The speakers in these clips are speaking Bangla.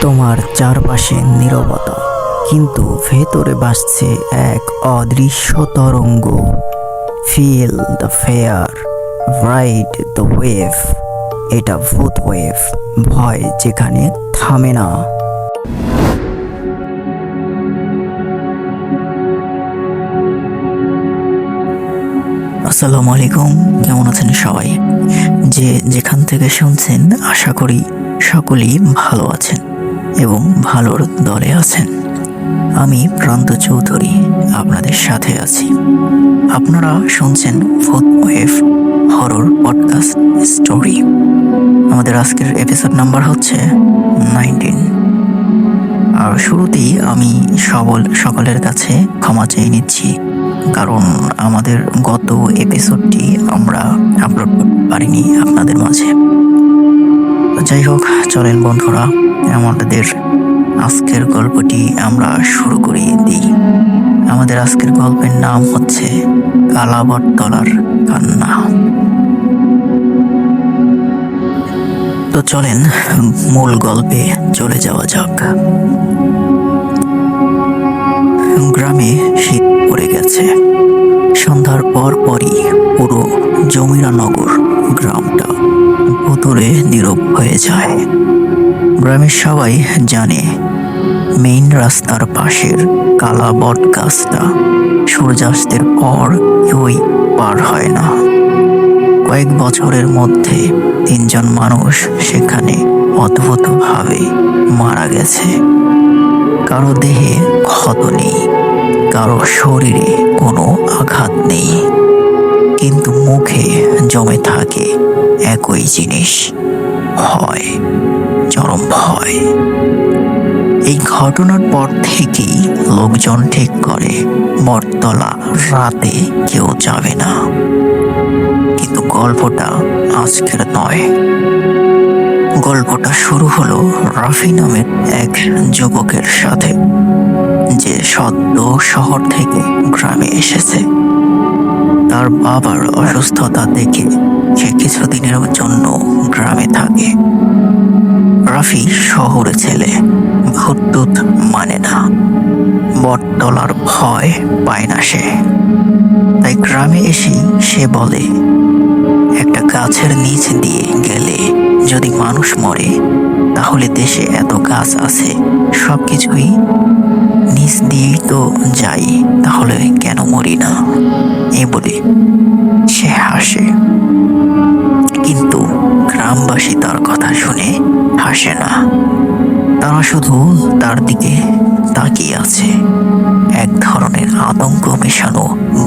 তোমার চারপাশে নীরবতা, কিন্তু ভেতরে ভাসছে এক অদৃশ্য তরঙ্গ। Feel the fear, ride the wave. এটা ভূত ওয়েভ, ভয় যেখানে থামে না। আসসালামু আলাইকুম, কেমন আছেন সবাই? যেখান থেকে শুনছেন আশা করি সকলেই ভালো আছেন এবং ভালোর দলে আছেন। আমি প্রান্ত চৌধুরী আপনাদের সাথে আছি। আপনারা শুনছেন ভূত ওয়েভ হরর পডকাস্ট স্টোরি। আমাদের আজকের এপিসোড নাম্বার হচ্ছে 19। আর শুরুতেই আমি সকলের কাছে ক্ষমা চেয়ে নিচ্ছি, কারণ আমাদের গত এপিসোডটি আমরা আপলোড করতে পারিনি আপনাদের মাঝে। যাই হোক, চলেন বন্ধুরা, আমাদের আজকের গল্পটি আমরা শুরু করিয়ে দিই। আমাদের আজকের গল্পের নাম হচ্ছে কালা বটতলার কান্না। তো চলেন মূল গল্পে চলে যাওয়া যাক। গ্রামে শীত পড়ে গেছে। সন্ধ্যার পরই পুরো জমিরানগর গ্রামটা ভুতুড়ে নীরব হয়ে যায়। গ্রামের সবাই জানে মেইন রাস্তার পাশের কালা বট গাছটা সূর্যাস্তের পর কেউই পার হয় না। কয়েক বছরের মধ্যে 3জন মানুষ সেখানে অদ্ভুতভাবে মারা গেছে। কারো দেহে ক্ষত নেই, কারো শরীরে কোনো আঘাত নেই, কিন্তু মুখে জমে থাকে একই জিনিস, ভয়, চরম ভয়। এই ঘটনার পর থেকেই লোকজন ঠিক করে বটতলা রাতে কেউ যাবে না। কিন্তু গল্পটা আজকের নয়। গল্পটা শুরু হলো রাফি নামের এক যুবকের সাথে, যে সদ্য শহর থেকে গ্রামে এসেছে। তার বাবার অসুস্থতা দেখে সে কিছুদিনের জন্য গ্রামে থাকে। রাফি শহরে ছেলে, ভূত মানে না, বটতলার ভয় পায় না সে। তাই গ্রামে এসেই সে বলে, একটা গাছের নিচ দিয়ে গেলে যদি মানুষ মরে, তাহলে দেশে এত গাছ আছে, সবকিছুই নিচ দিয়েই তো যাই, তাহলে কেন মরি না? এই বলে সে হাসে। কিন্তু গ্রামবাসী তার কথা শুনে হাসে না। তারা শুধু তার দিকে তাকিয়ে আছে, এক ধরনের আতঙ্ক মেশানো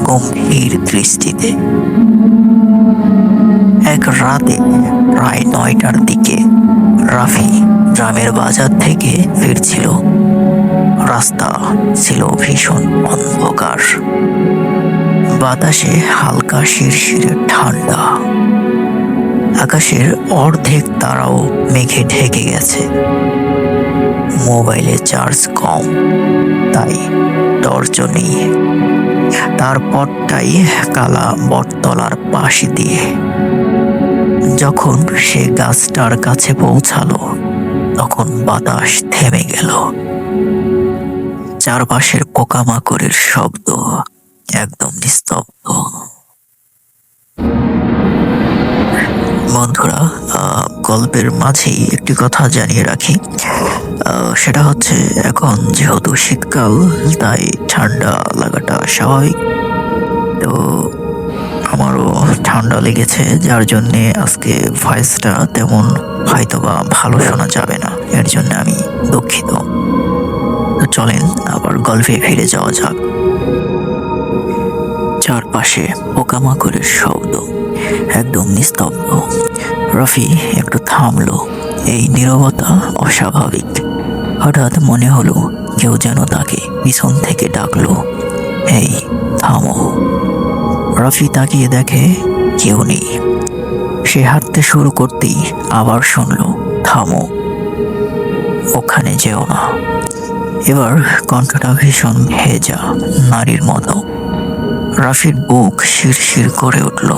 গম্ভীর দৃষ্টিতে। এক রাতে প্রায় 9টার দিকে রাফি গ্রামের বাজার থেকে ফিরছিল। রাস্তা ছিল ভীষণ অন্ধকার, বাতাসে হালকা শিরশিরে ঠান্ডা। আকাশের অর্ধেক তারাও মেঘে ঢেকে গেছে। মোবাইলে চার্জ কম, তাই টর্চ নেই। তারপরটাই কালা বটতলার পাশ দিয়ে। যখন সে গাছটার কাছে পৌঁছালো, তখন বাতাস থেমে গেল। চারপাশের পোকামাকড়ের শব্দ একদম নিস্তব্ধ। বন্ধুরা, গল্পের মাঝেই একটি কথা জানিয়ে রাখি, সেটা হচ্ছে এখন যেহেতু শীতকাল, তাই ঠান্ডা লাগাটা স্বাভাবিক। তো আমারও ঠান্ডা লেগেছে, যার জন্যে আজকে ভয়েসটা তেমন হয়তোবা ভালো শোনা যাবে না, এর জন্য আমি দুঃখিত। তো চলেন আবার গল্পে ফিরে যাওয়া যাক। চারপাশে পোকামাকড়ের শব্দ একদম নিস্তব্ধ। রাফি একটু থামলো। এই নীরবতা অস্বাভাবিক। হঠাৎ মনে হলো কেউ যেন তাকে পিছন থেকে ডাকলো, এই থামো। রাফি তাকিয়ে দেখে কেউ নেই। সে হাঁটতে শুরু করতেই আবার শুনলো, থামো, ওখানে যেও না। এবার কণ্ঠটা ভীষণ ভেজা, নারীর মতো। রাফির বুক শিরশির করে উঠল।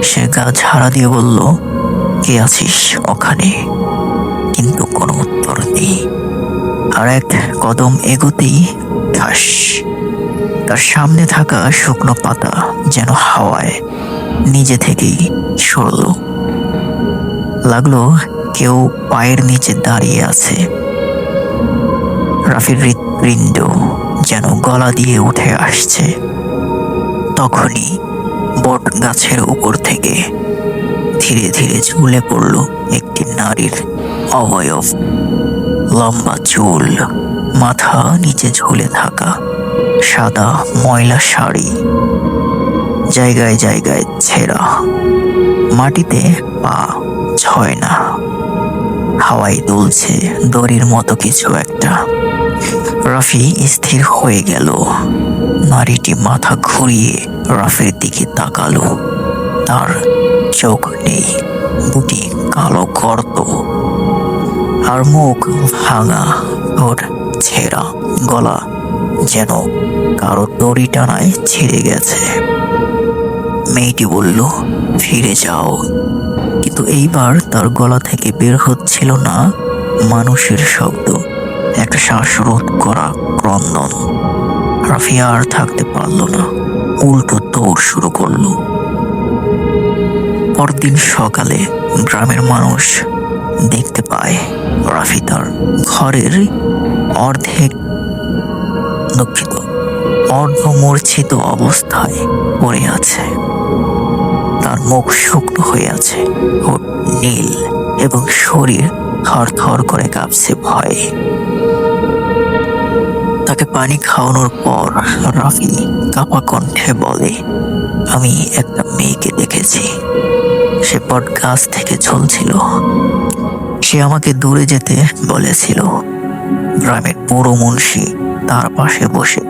সে গা ঝাড়া দিয়ে বলল, কে আছিস ওখানে? কিন্তু কোনো উত্তর নেই। আর এক কদম এগোতেই ঠাস, তার সামনে থাকা শুকনো পাতা যেন হাওয়ায় নিজে থেকেই সরল। লাগলো কেউ পায়ের নিচে দাঁড়িয়ে আছে। রাফির হৃৎপিণ্ড যেন গলা দিয়ে উঠে আসছে। তখনই বট গাছের উপর থেকে ধীরে ধীরে ঝুলে পড়ল একটি নারীর অবয়ব। লম্বা চুল, মাথা নিচে ঝুলে থাকা, সাদা ময়লা শাড়ি, জায়গায় জায়গায় ছেঁড়া, মাটিতে পা ছয় না, হাওয়ায় দুলছে দড়ির মতো কিছু একটা। রাফি স্থির হয়ে গেল। নারীটি মাথা ঘুরিয়ে রাফির দিকে তাকালো। তার চোখ নেই, দুটি কালো গর্ত, আর মুখ ভাঙা, ঠোঁট ছেঁড়া, গলা যেন কারো দড়ি টানায় ছিঁড়ে গেছে। মেয়েটি বলল, ফিরে যাও। কিন্তু এইবার তার গলা থেকে বের হচ্ছিল না মানুষের শব্দ, একটা শ্বাসরোধ করা ক্রন্দন। রাফি আর থাকতে পারল না, উল্টো দৌড় শুরু করলো। পরদিন সকালে গ্রামের মানুষ দেখতে পায় রাফি তার ঘরের অর্ধমূর্ছিত অবস্থায় পড়ে আছে। তার মুখ শুকনো হয়ে আছে, ঠোঁট নীল, এবং শরীর থরথর করে কাঁপছে ভয়ে। তাকে পানি খাওয়ানোর পর রাফি কাঁপা কণ্ঠে বলে, আমি একটা মেয়েকে দেখেছি। সে বট গাছ থেকে ঝুলছিল। সে আমাকে দূরে যেতে বলেছিল। গ্রামের বুড়ো মুন্সি তার পাশে বসে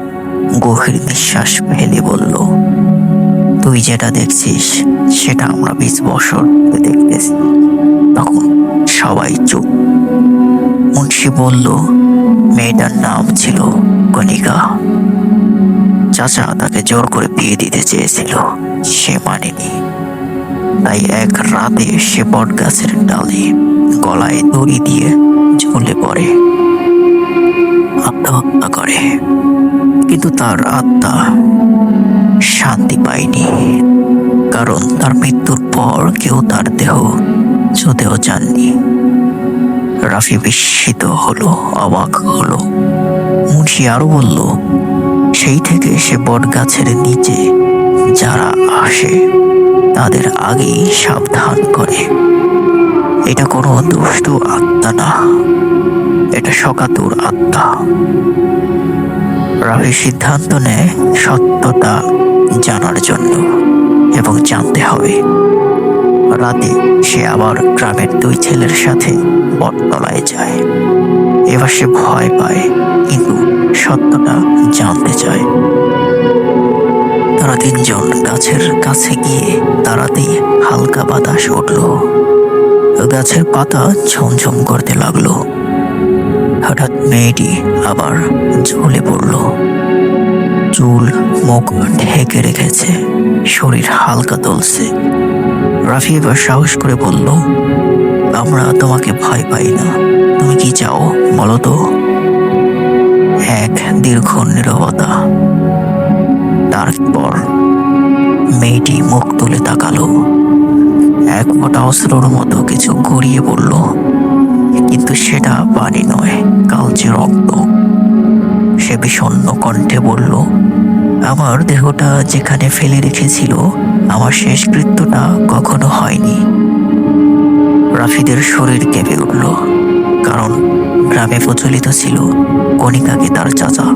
গভীর নিঃশ্বাস ফেলে বলল, তুই যেটা দেখছিস সেটা আমরা 20 বছর দেখতেছি। তখন সবাই চুপ। মুন্সি বলল, মেয়েটার নাম ছিল কণিকা। চাচা তাকে জোর করে বিয়ে দিতে চেয়েছিল, সে মানেনি। তাই এক রাতে সে বট গাছের ডালে গলায় দড়ি দিয়ে ঝুলে পড়ে, আত্মহত্যা করে। কিন্তু তার আত্মা শান্তি পায়নি, কারণ তার মৃত্যুর পর কেউ তার দেহ ছুঁতেও চাননি। রাফি বিস্মিত হলো, অবাক হলো। মুন্সি আরো বলল, সেই থেকে সে বট গাছের নিচে যারা আসে তাদের আগেই সাবধান করে। এটা কোনো দুষ্ট আত্মা না, এটা শকাতুর আত্মা। রাফি সিদ্ধান্ত নেয় সত্যতা জানার জন্য, এবং জানতে হবে। রাতে সে আবার গ্রামের 2 ছেলের সাথে বটতলায় যায়। এবার সে ভয় পায়, কিন্তু সত্যটা জানতে চায়। তারা 3 জন গাছের কাছে গিয়ে দাঁড়াতেই হালকা বাতাস উঠল। গাছের পাতা ঝমঝম করতে লাগলো। হঠাৎ মেয়েটি আবার ঝুলে পড়ল। চুল মুখ ঢেকে রেখেছে, শরীর হালকা দুলছে। রাফি এবার সাহস করে বলল, আমরা তোমাকে ভয় পাই না, তুমি কি চাও বলো তো? এক দীর্ঘ নীরবতা। তারপর মেয়েটি মুখ তুলে তাকালো। এক ফোঁটা অশ্রুর মতো কিছু গড়িয়ে পড়ল, কিন্তু সেটা পানি নয়, কালচে রক্ত। সে বিষণ্ণ কণ্ঠে বলল, আমার দেহটা যেখানে ফেলে রেখেছিল, আমার শেষকৃত্যটা কখনো হয়নি। রাফিদের শরীর কেঁপে উঠল, কারণ গ্রামে প্রচলিত ছিল কণিকাকে তার চাচা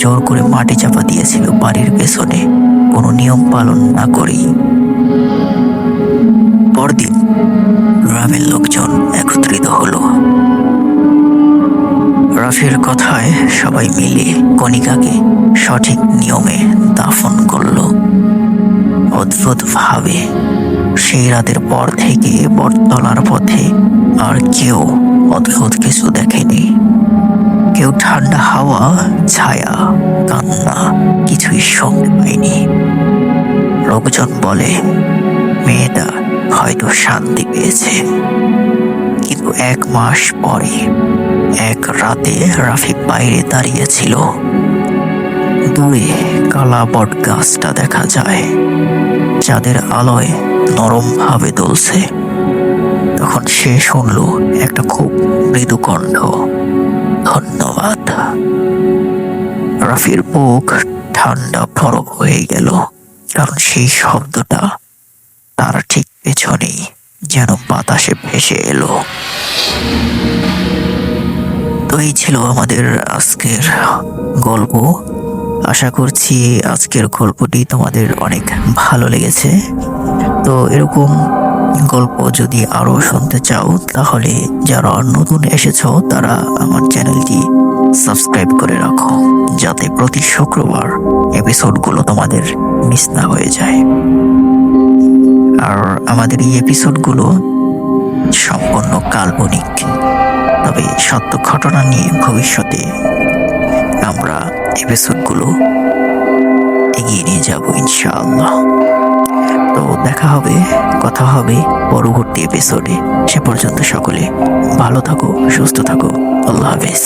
জোর করে মাটি চাপা দিয়েছিল বাড়ির পেছনে, কোনো নিয়ম পালন না করেই। পরদিন গ্রামের লোকজন একত্রিত হলো। রাফির কথায় সবাই মিলে কণিকাকে সঠিক নিয়মে দাফন করলো। অদ্ভুত ভাবে সেই রাতের পর থেকে বটতলার পথে আর কেউ অদ্ভুত কিছু দেখেনি। কেউ ঠান্ডা হাওয়া, ছায়া, কান্না কিছুই শুনতে পায়নি। লোকজন বলে, মেয়েটা হয়তো শান্তি পেয়েছে, কিন্তু কিন্তু 1 মাস পরে এক রাতে রাফি বাইরে দাঁড়িয়েছিল। দূরে কালা বট গাছটা দেখা যায়, চাঁদের আলোয় নরম ভাবে দুলছে। তখন সে শুনল একটা খুব মৃদু কণ্ঠ, ধন্যবাদ। রাফির বুক ঠান্ডা বরফ হয়ে গেল, কারণ সেই শব্দটা তার ঠিক পেছনেই যেন বাতাসে ভেসে এলো। তো এই ছিল আমাদের আজকের গল্প। আশা করছি আজকের গল্পটি তোমাদের অনেক ভালো লেগেছে। তো এরকম গল্প যদি আরো শুনতে চাও, তাহলে যারা নতুন এসেছো তারা আমার চ্যানেলটি সাবস্ক্রাইব করে রাখো, যাতে প্রতি শুক্রবার এপিসোডগুলো তোমাদের মিস না হয়ে যায়। আর আমাদের এই এপিসোডগুলো সম্পূর্ণ কাল্পনিক, তবে সত্য ঘটনা নিয়ে ভবিষ্যতে আমরা এপিসোডগুলো এগিয়ে নিয়ে যাব ইনশাআল্লাহ। তো দেখা হবে, কথা হবে পরবর্তী এপিসোডে। সে পর্যন্ত সকলে ভালো থাকো, সুস্থ থাকো। আল্লাহ হাফেজ।